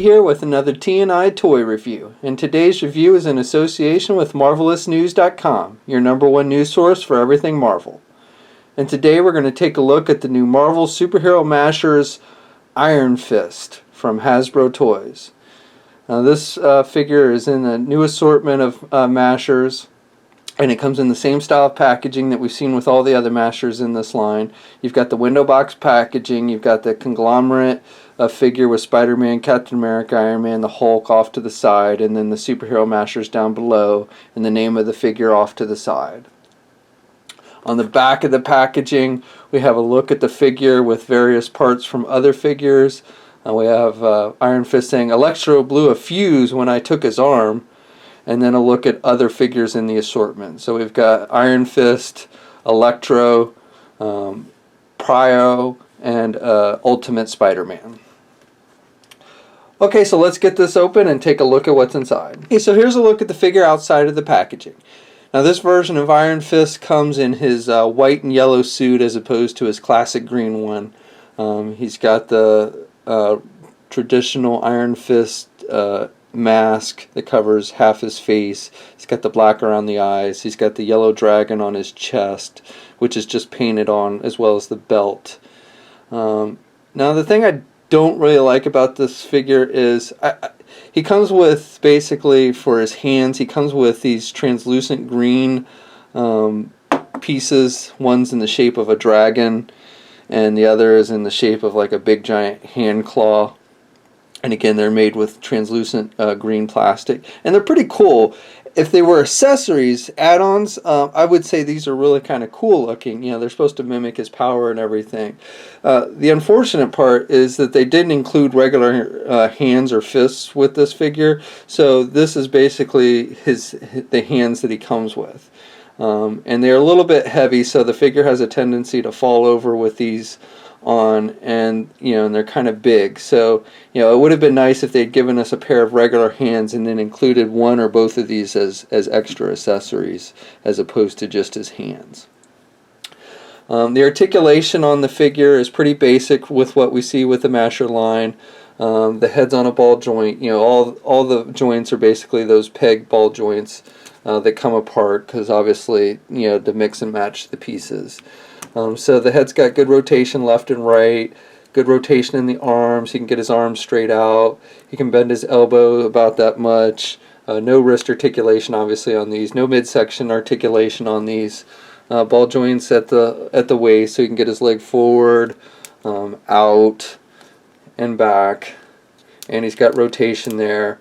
Here with another T&I toy review, and today's review is in association with MarvelousNews.com, your #1 news source for everything Marvel. And today we're going to take a look at the new Marvel Superhero Mashers Iron Fist from Hasbro Toys. Now this figure is in a new assortment of Mashers, and it comes in the same style of packaging that we've seen with all the other Mashers in this line. You've got the window box packaging, you've got the conglomerate figure with Spider-Man, Captain America, Iron Man, the Hulk off to the side, and then the superhero Mashers down below, and the name of the figure off to the side. On the back of the packaging, we have a look at the figure with various parts from other figures. We have Iron Fist saying, "Electro blew a fuse when I took his arm," and then a look at other figures in the assortment. So we've got Iron Fist, Electro, Prio, and Ultimate Spider-Man. Okay, so let's get this open and take a look at what's inside. Okay, so here's a look at the figure outside of the packaging. Now this version of Iron Fist comes in his white and yellow suit as opposed to his classic green one. He's got the traditional Iron Fist mask that covers half his face. He's got the black around the eyes. He's got the yellow dragon on his chest, which is just painted on, as well as the belt. Now the thing I don't really like about this figure is he comes with, basically for his hands, he comes with these translucent green pieces. One's in the shape of a dragon and the other is in the shape of like a big giant hand claw. And again, they're made with translucent green plastic, and they're pretty cool. If they were accessories, add-ons, I would say these are really kind of cool looking. You know, they're supposed to mimic his power and everything. The unfortunate part is that they didn't include regular hands or fists with this figure, so this is basically the hands that he comes with. And they're a little bit heavy, so the figure has a tendency to fall over with these on, and and they're kind of big. So it would have been nice if they'd given us a pair of regular hands and then included one or both of these as extra accessories as opposed to just his hands. The articulation on the figure is pretty basic with what we see with the Masher line. The head's on a ball joint. All the joints are basically those peg ball joints that come apart because obviously to mix and match the pieces. So the head's got good rotation left and right, good rotation in the arms. He can get his arms straight out. He can bend his elbow about that much. No wrist articulation obviously on these. No midsection articulation on these. Ball joints at the waist, so he can get his leg forward, out, and back. And he's got rotation there.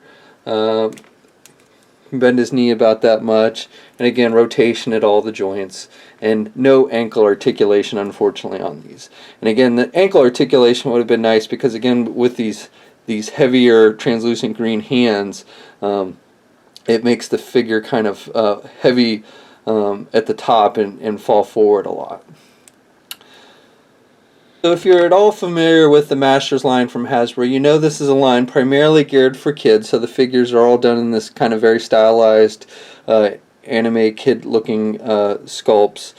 Bend his knee about that much, and again rotation at all the joints, and no ankle articulation unfortunately on these. And again, the ankle articulation would have been nice because again with these heavier translucent green hands, it makes the figure kind of heavy at the top and fall forward a lot. So if you're at all familiar with the Mashers line from Hasbro, you know this is a line primarily geared for kids, so the figures are all done in this kind of very stylized anime kid-looking sculpts.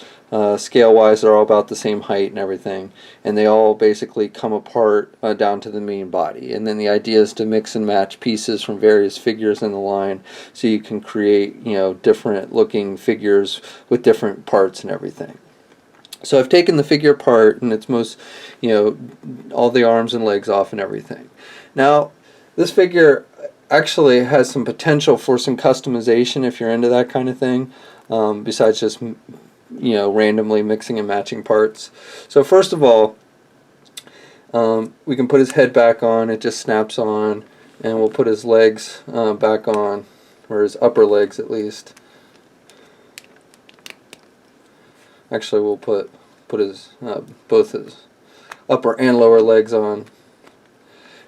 Scale-wise, they're all about the same height and everything, and they all basically come apart down to the main body. And then the idea is to mix and match pieces from various figures in the line, so you can create different-looking figures with different parts and everything. So I've taken the figure apart, and it's all the arms and legs off and everything. Now, this figure actually has some potential for some customization if you're into that kind of thing, besides just randomly mixing and matching parts. So first of all, we can put his head back on. It just snaps on, and we'll put his legs back on, or his upper legs at least. Actually, we'll put his both his upper and lower legs on.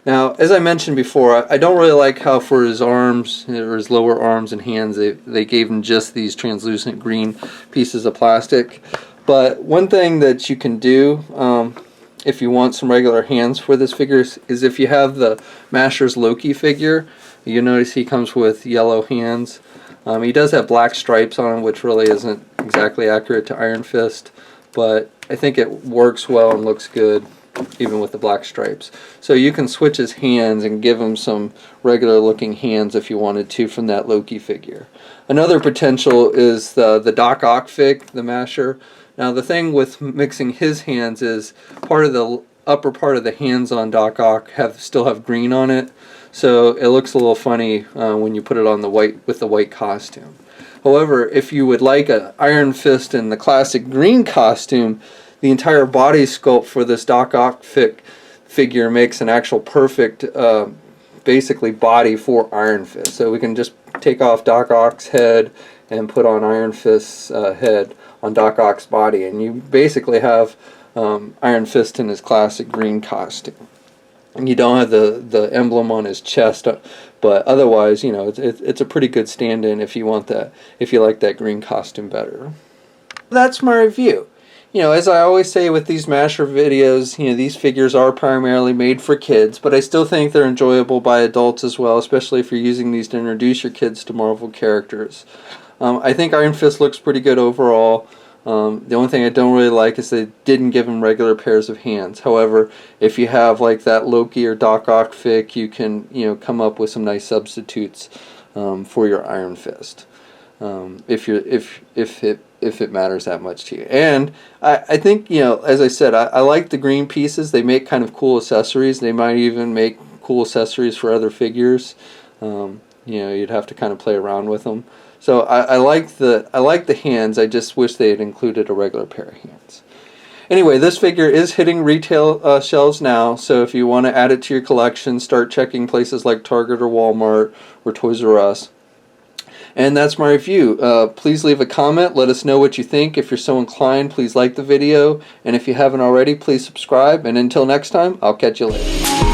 Now, as I mentioned before, I don't really like how for his arms, or his lower arms and hands, they gave him just these translucent green pieces of plastic. But one thing that you can do, if you want some regular hands for this figure, is if you have the Mashers Loki figure, you notice he comes with yellow hands. He does have black stripes on him, which really isn't exactly accurate to Iron Fist, but I think it works well and looks good. even with the black stripes. So you can switch his hands and give him some regular looking hands if you wanted to from that Loki figure. Another potential is the Doc Ock fig, the Masher. Now the thing with mixing his hands is part of the upper part of the hands on Doc Ock still have green on it, so it looks a little funny when you put it on the white costume. However, if you would like an Iron Fist in the classic green costume, the entire body sculpt for this Doc Ock figure makes an actual perfect basically body for Iron Fist. So we can just take off Doc Ock's head and put on Iron Fist's head on Doc Ock's body, and you basically have Iron Fist in his classic green costume. And you don't have the emblem on his chest, but otherwise, you know, it's a pretty good stand-in if you want that, if you like that green costume better. That's my review. You know, as I always say with these Masher videos, you know, these figures are primarily made for kids, but I still think they're enjoyable by adults as well, especially if you're using these to introduce your kids to Marvel characters. I think Iron Fist looks pretty good overall. The only thing I don't really like is they didn't give him regular pairs of hands. However, if you have like that Loki or Doc Ock fig, you can, you know, come up with some nice substitutes for your Iron Fist. If it matters that much to you. And I think, you know, as I said, I like the green pieces. They make kind of cool accessories. They might even make cool accessories for other figures. You know, you'd have to kind of play around with them. So I like the hands. I just wish they had included a regular pair of hands. Anyway, this figure is hitting retail shelves now, so if you want to add it to your collection, start checking places like Target or Walmart or Toys R Us. And that's my review. Please leave a comment. Let us know what you think. If you're so inclined, please like the video. And if you haven't already, please subscribe. And until next time, I'll catch you later.